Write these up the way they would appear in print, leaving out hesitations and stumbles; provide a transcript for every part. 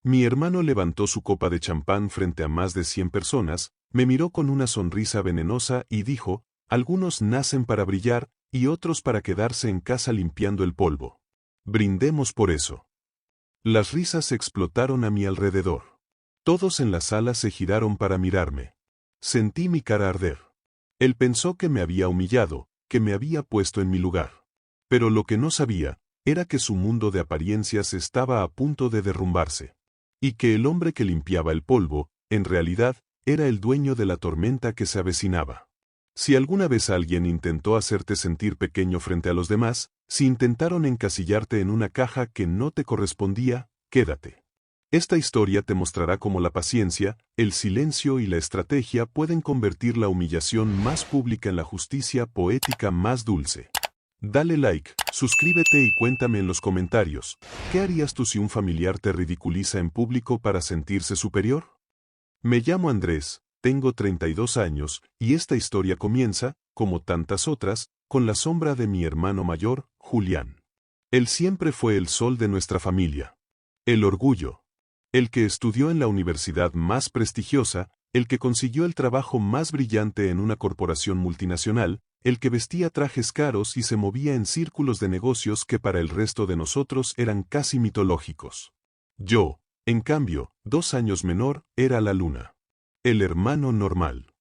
Mi hermano levantó su copa de champán frente a más de 100 personas, me miró con una sonrisa venenosa y dijo, algunos nacen para brillar y otros para quedarse en casa limpiando el polvo. Brindemos por eso. Las risas explotaron a mi alrededor. Todos en la sala se giraron para mirarme. Sentí mi cara arder. Él pensó que me había humillado, que me había puesto en mi lugar. Pero lo que no sabía, era que su mundo de apariencias estaba a punto de derrumbarse. Y que el hombre que limpiaba el polvo, en realidad, era el dueño de la tormenta que se avecinaba. Si alguna vez alguien intentó hacerte sentir pequeño frente a los demás, si intentaron encasillarte en una caja que no te correspondía, quédate. Esta historia te mostrará cómo la paciencia, el silencio y la estrategia pueden convertir la humillación más pública en la justicia poética más dulce. Dale like, suscríbete y cuéntame en los comentarios, ¿qué harías tú si un familiar te ridiculiza en público para sentirse superior? Me llamo Andrés, tengo 32 años, y esta historia comienza, como tantas otras, con la sombra de mi hermano mayor, Julián. Él siempre fue el sol de nuestra familia. El orgullo. El que estudió en la universidad más prestigiosa, el que consiguió el trabajo más brillante en una corporación multinacional, el que vestía trajes caros y se movía en círculos de negocios que para el resto de nosotros eran casi mitológicos. Yo, en cambio, 2 años menor, era la luna. El hermano normal.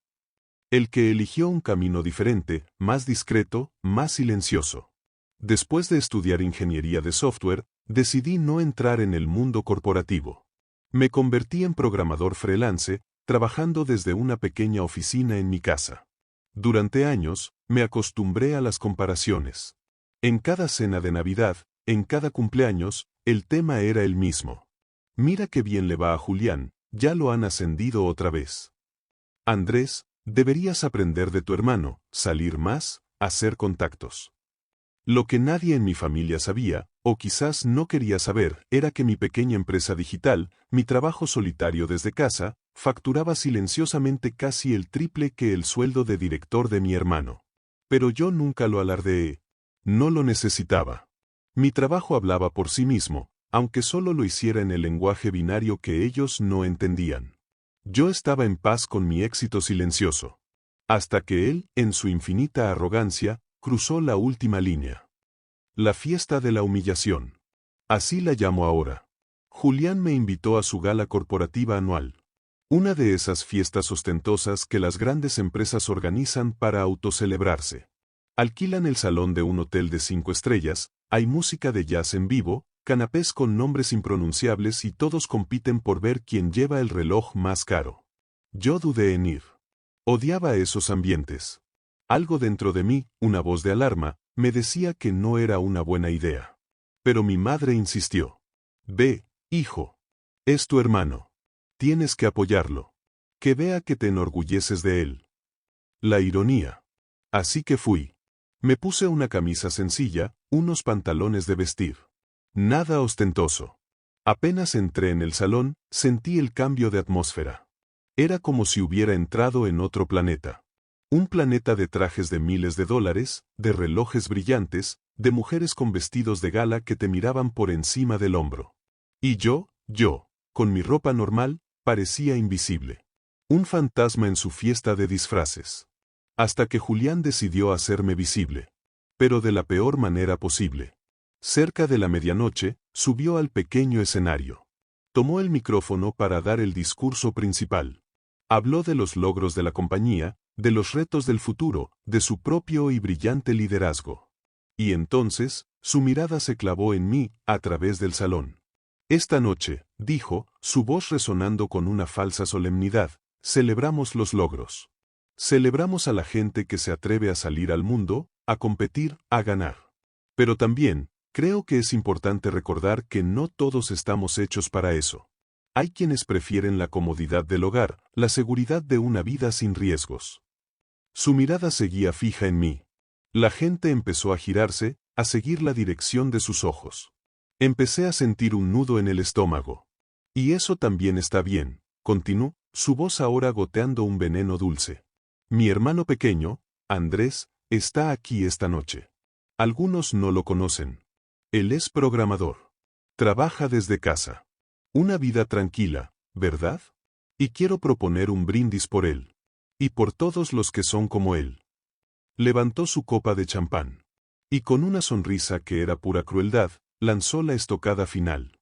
El que eligió un camino diferente, más discreto, más silencioso. Después de estudiar ingeniería de software, decidí no entrar en el mundo corporativo. Me convertí en programador freelance, trabajando desde una pequeña oficina en mi casa. Durante años, me acostumbré a las comparaciones. En cada cena de Navidad, en cada cumpleaños, el tema era el mismo. Mira qué bien le va a Julián, ya lo han ascendido otra vez. Andrés, deberías aprender de tu hermano, salir más, hacer contactos. Lo que nadie en mi familia sabía, o quizás no quería saber, era que mi pequeña empresa digital, mi trabajo solitario desde casa, facturaba silenciosamente casi el triple que el sueldo de director de mi hermano. Pero yo nunca lo alardeé. No lo necesitaba. Mi trabajo hablaba por sí mismo, aunque solo lo hiciera en el lenguaje binario que ellos no entendían. Yo estaba en paz con mi éxito silencioso. Hasta que él, en su infinita arrogancia, cruzó la última línea. La fiesta de la humillación. Así la llamo ahora. Julián me invitó a su gala corporativa anual. Una de esas fiestas ostentosas que las grandes empresas organizan para autocelebrarse. Alquilan el salón de un hotel de 5 estrellas, hay música de jazz en vivo, canapés con nombres impronunciables y todos compiten por ver quién lleva el reloj más caro. Yo dudé en ir. Odiaba esos ambientes. Algo dentro de mí, una voz de alarma, me decía que no era una buena idea. Pero mi madre insistió. Ve, hijo. Es tu hermano. Tienes que apoyarlo. Que vea que te enorgulleces de él. La ironía. Así que fui. Me puse una camisa sencilla, unos pantalones de vestir. Nada ostentoso. Apenas entré en el salón, sentí el cambio de atmósfera. Era como si hubiera entrado en otro planeta. Un planeta de trajes de miles de dólares, de relojes brillantes, de mujeres con vestidos de gala que te miraban por encima del hombro. Y yo, con mi ropa normal, parecía invisible. Un fantasma en su fiesta de disfraces. Hasta que Julián decidió hacerme visible. Pero de la peor manera posible. Cerca de la medianoche, subió al pequeño escenario. Tomó el micrófono para dar el discurso principal. Habló de los logros de la compañía, de los retos del futuro, de su propio y brillante liderazgo. Y entonces, su mirada se clavó en mí, a través del salón. Esta noche, dijo, su voz resonando con una falsa solemnidad, celebramos los logros. Celebramos a la gente que se atreve a salir al mundo, a competir, a ganar. Pero también, creo que es importante recordar que no todos estamos hechos para eso. Hay quienes prefieren la comodidad del hogar, la seguridad de una vida sin riesgos. Su mirada seguía fija en mí. La gente empezó a girarse, a seguir la dirección de sus ojos. Empecé a sentir un nudo en el estómago. Y eso también está bien, continuó, su voz ahora goteando un veneno dulce. Mi hermano pequeño, Andrés, está aquí esta noche. Algunos no lo conocen. Él es programador. Trabaja desde casa. Una vida tranquila, ¿verdad? Y quiero proponer un brindis por él. Y por todos los que son como él. Levantó su copa de champán. Y con una sonrisa que era pura crueldad, lanzó la estocada final.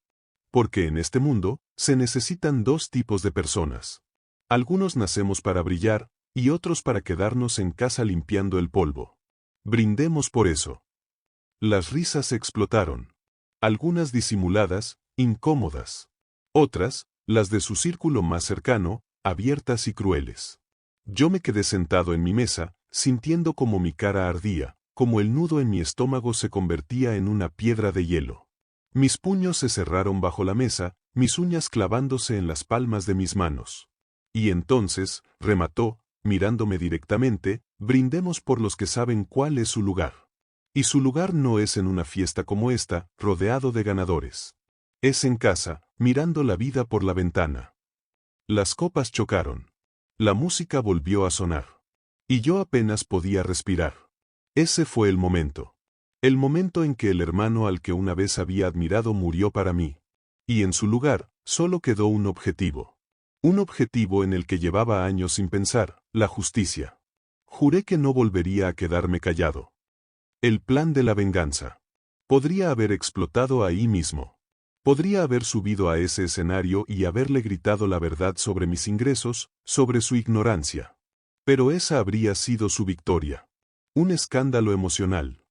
Porque en este mundo, se necesitan dos tipos de personas. Algunos nacemos para brillar, y otros para quedarnos en casa limpiando el polvo. Brindemos por eso. Las risas explotaron. Algunas disimuladas, incómodas. Otras, las de su círculo más cercano, abiertas y crueles. Yo me quedé sentado en mi mesa, sintiendo como mi cara ardía, como el nudo en mi estómago se convertía en una piedra de hielo. Mis puños se cerraron bajo la mesa, mis uñas clavándose en las palmas de mis manos. Y entonces, remató, mirándome directamente, brindemos por los que saben cuál es su lugar. Y su lugar no es en una fiesta como esta, rodeado de ganadores. Es en casa, mirando la vida por la ventana. Las copas chocaron. La música volvió a sonar. Y yo apenas podía respirar. Ese fue el momento. El momento en que el hermano al que una vez había admirado murió para mí. Y en su lugar, solo quedó un objetivo. Un objetivo en el que llevaba años sin pensar, la justicia. Juré que no volvería a quedarme callado. El plan de la venganza. Podría haber explotado ahí mismo. Podría haber subido a ese escenario y haberle gritado la verdad sobre mis ingresos, sobre su ignorancia. Pero esa habría sido su victoria. Un escándalo emocional.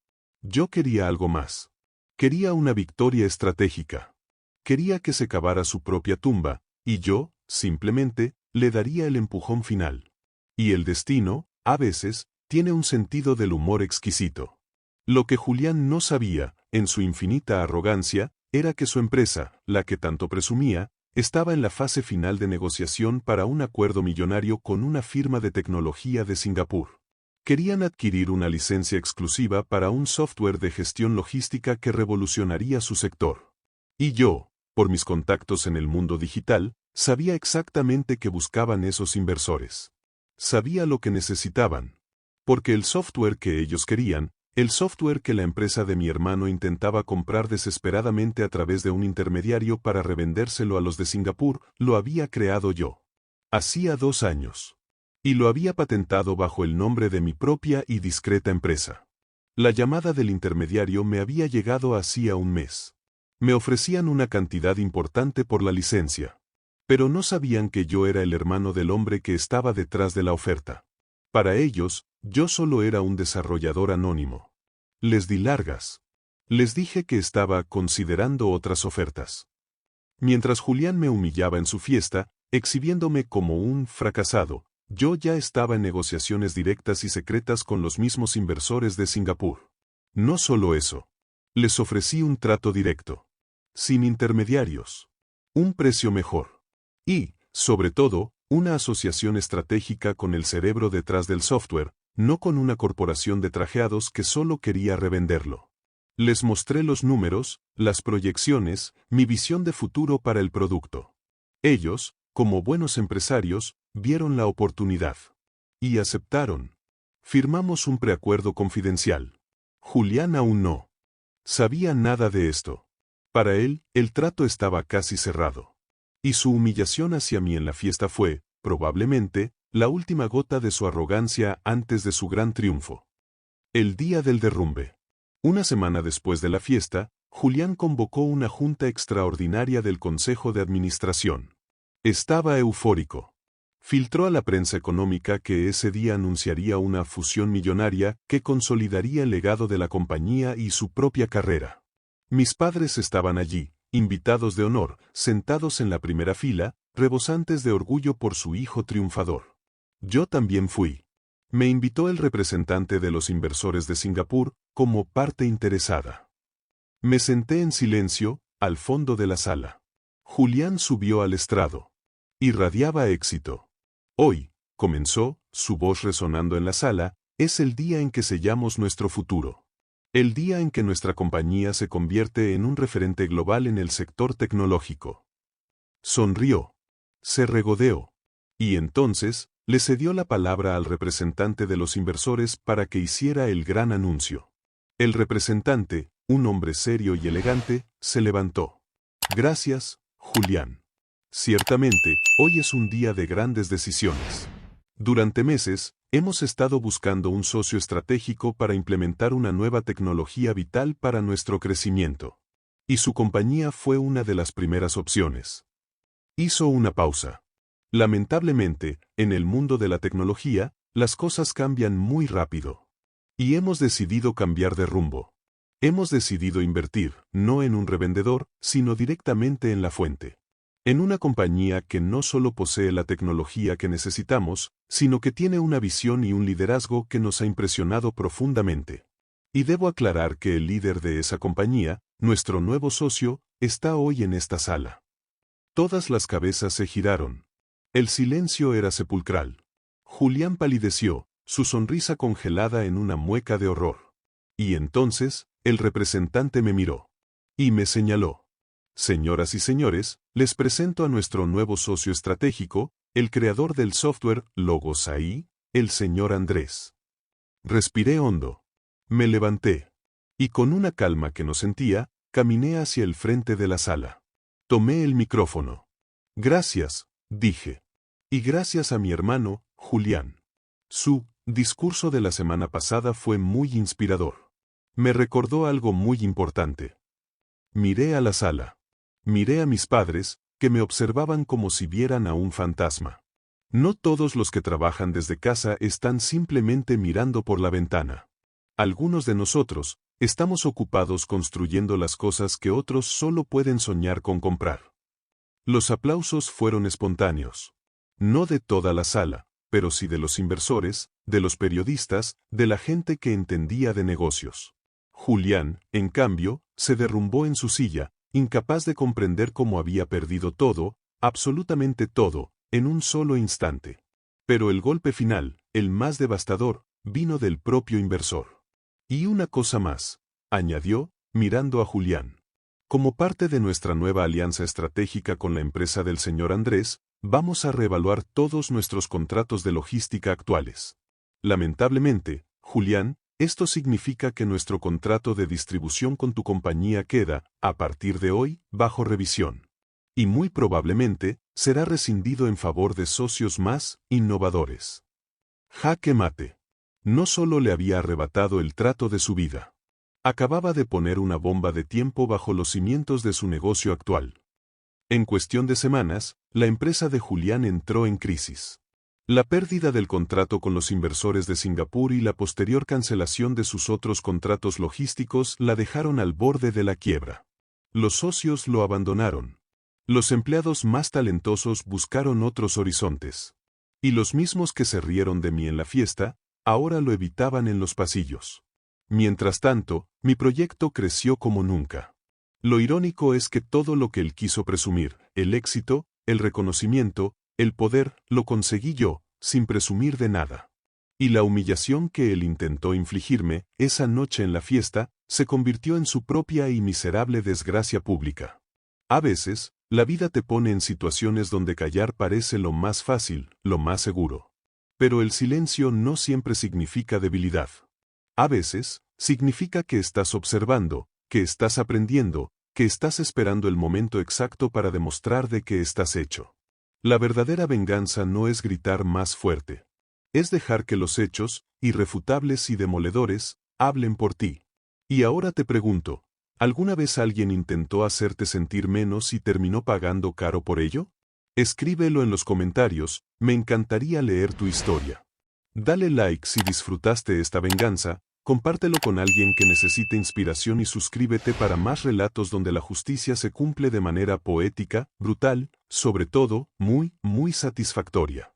Yo quería algo más. Quería una victoria estratégica. Quería que se cavara su propia tumba, y yo, simplemente, le daría el empujón final. Y el destino, a veces, tiene un sentido del humor exquisito. Lo que Julián no sabía, en su infinita arrogancia, era que su empresa, la que tanto presumía, estaba en la fase final de negociación para un acuerdo millonario con una firma de tecnología de Singapur. Querían adquirir una licencia exclusiva para un software de gestión logística que revolucionaría su sector. Y yo, por mis contactos en el mundo digital, sabía exactamente qué buscaban esos inversores. Sabía lo que necesitaban. Porque el software que ellos querían, el software que la empresa de mi hermano intentaba comprar desesperadamente a través de un intermediario para revendérselo a los de Singapur, lo había creado yo. Hacía 2 años. Y lo había patentado bajo el nombre de mi propia y discreta empresa. La llamada del intermediario me había llegado hacía un mes. Me ofrecían una cantidad importante por la licencia. Pero no sabían que yo era el hermano del hombre que estaba detrás de la oferta. Para ellos, yo solo era un desarrollador anónimo. Les di largas. Les dije que estaba considerando otras ofertas. Mientras Julián me humillaba en su fiesta, exhibiéndome como un fracasado, yo ya estaba en negociaciones directas y secretas con los mismos inversores de Singapur. No solo eso. Les ofrecí un trato directo. Sin intermediarios. Un precio mejor. Y, sobre todo, una asociación estratégica con el cerebro detrás del software, no con una corporación de trajeados que solo quería revenderlo. Les mostré los números, las proyecciones, mi visión de futuro para el producto. Ellos, como buenos empresarios, vieron la oportunidad. Y aceptaron. Firmamos un preacuerdo confidencial. Julián aún no sabía nada de esto. Para él, el trato estaba casi cerrado. Y su humillación hacia mí en la fiesta fue, probablemente, la última gota de su arrogancia antes de su gran triunfo. El día del derrumbe. Una semana después de la fiesta, Julián convocó una junta extraordinaria del Consejo de Administración. Estaba eufórico. Filtró a la prensa económica que ese día anunciaría una fusión millonaria que consolidaría el legado de la compañía y su propia carrera. Mis padres estaban allí, invitados de honor, sentados en la primera fila, rebosantes de orgullo por su hijo triunfador. Yo también fui. Me invitó el representante de los inversores de Singapur, como parte interesada. Me senté en silencio, al fondo de la sala. Julián subió al estrado. Irradiaba éxito. Hoy, comenzó, su voz resonando en la sala, es el día en que sellamos nuestro futuro. El día en que nuestra compañía se convierte en un referente global en el sector tecnológico. Sonrió. Se regodeó. Y entonces, le cedió la palabra al representante de los inversores para que hiciera el gran anuncio. El representante, un hombre serio y elegante, se levantó. Gracias, Julián. Ciertamente, hoy es un día de grandes decisiones. Durante meses, hemos estado buscando un socio estratégico para implementar una nueva tecnología vital para nuestro crecimiento. Y su compañía fue una de las primeras opciones. Hizo una pausa. Lamentablemente, en el mundo de la tecnología, las cosas cambian muy rápido. Y hemos decidido cambiar de rumbo. Hemos decidido invertir, no en un revendedor, sino directamente en la fuente. En una compañía que no solo posee la tecnología que necesitamos, sino que tiene una visión y un liderazgo que nos ha impresionado profundamente. Y debo aclarar que el líder de esa compañía, nuestro nuevo socio, está hoy en esta sala. Todas las cabezas se giraron. El silencio era sepulcral. Julián palideció, su sonrisa congelada en una mueca de horror. Y entonces, el representante me miró. Y me señaló. Señoras y señores, les presento a nuestro nuevo socio estratégico, el creador del software Logos AI, el señor Andrés. Respiré hondo. Me levanté. Y con una calma que no sentía, caminé hacia el frente de la sala. Tomé el micrófono. Gracias, dije. Y gracias a mi hermano, Julián. Su discurso de la semana pasada fue muy inspirador. Me recordó algo muy importante. Miré a la sala. Miré a mis padres, que me observaban como si vieran a un fantasma. No todos los que trabajan desde casa están simplemente mirando por la ventana. Algunos de nosotros, estamos ocupados construyendo las cosas que otros solo pueden soñar con comprar. Los aplausos fueron espontáneos. No de toda la sala, pero sí de los inversores, de los periodistas, de la gente que entendía de negocios. Julián, en cambio, se derrumbó en su silla, incapaz de comprender cómo había perdido todo, absolutamente todo, en un solo instante. Pero el golpe final, el más devastador, vino del propio inversor. Y una cosa más, añadió, mirando a Julián. Como parte de nuestra nueva alianza estratégica con la empresa del señor Andrés, vamos a reevaluar todos nuestros contratos de logística actuales. Lamentablemente, Julián, esto significa que nuestro contrato de distribución con tu compañía queda, a partir de hoy, bajo revisión. Y muy probablemente, será rescindido en favor de socios más innovadores. Jaque mate. No solo le había arrebatado el trato de su vida. Acababa de poner una bomba de tiempo bajo los cimientos de su negocio actual. En cuestión de semanas, la empresa de Julián entró en crisis. La pérdida del contrato con los inversores de Singapur y la posterior cancelación de sus otros contratos logísticos la dejaron al borde de la quiebra. Los socios lo abandonaron. Los empleados más talentosos buscaron otros horizontes. Y los mismos que se rieron de mí en la fiesta, ahora lo evitaban en los pasillos. Mientras tanto, mi proyecto creció como nunca. Lo irónico es que todo lo que él quiso presumir, el éxito, el reconocimiento, el poder, lo conseguí yo, sin presumir de nada. Y la humillación que él intentó infligirme, esa noche en la fiesta, se convirtió en su propia y miserable desgracia pública. A veces, la vida te pone en situaciones donde callar parece lo más fácil, lo más seguro. Pero el silencio no siempre significa debilidad. A veces, significa que estás observando, que estás aprendiendo, que estás esperando el momento exacto para demostrar de qué estás hecho. La verdadera venganza no es gritar más fuerte. Es dejar que los hechos, irrefutables y demoledores, hablen por ti. Y ahora te pregunto, ¿alguna vez alguien intentó hacerte sentir menos y terminó pagando caro por ello? Escríbelo en los comentarios, me encantaría leer tu historia. Dale like si disfrutaste esta venganza, compártelo con alguien que necesite inspiración y suscríbete para más relatos donde la justicia se cumple de manera poética, brutal, sobre todo, muy, muy satisfactoria.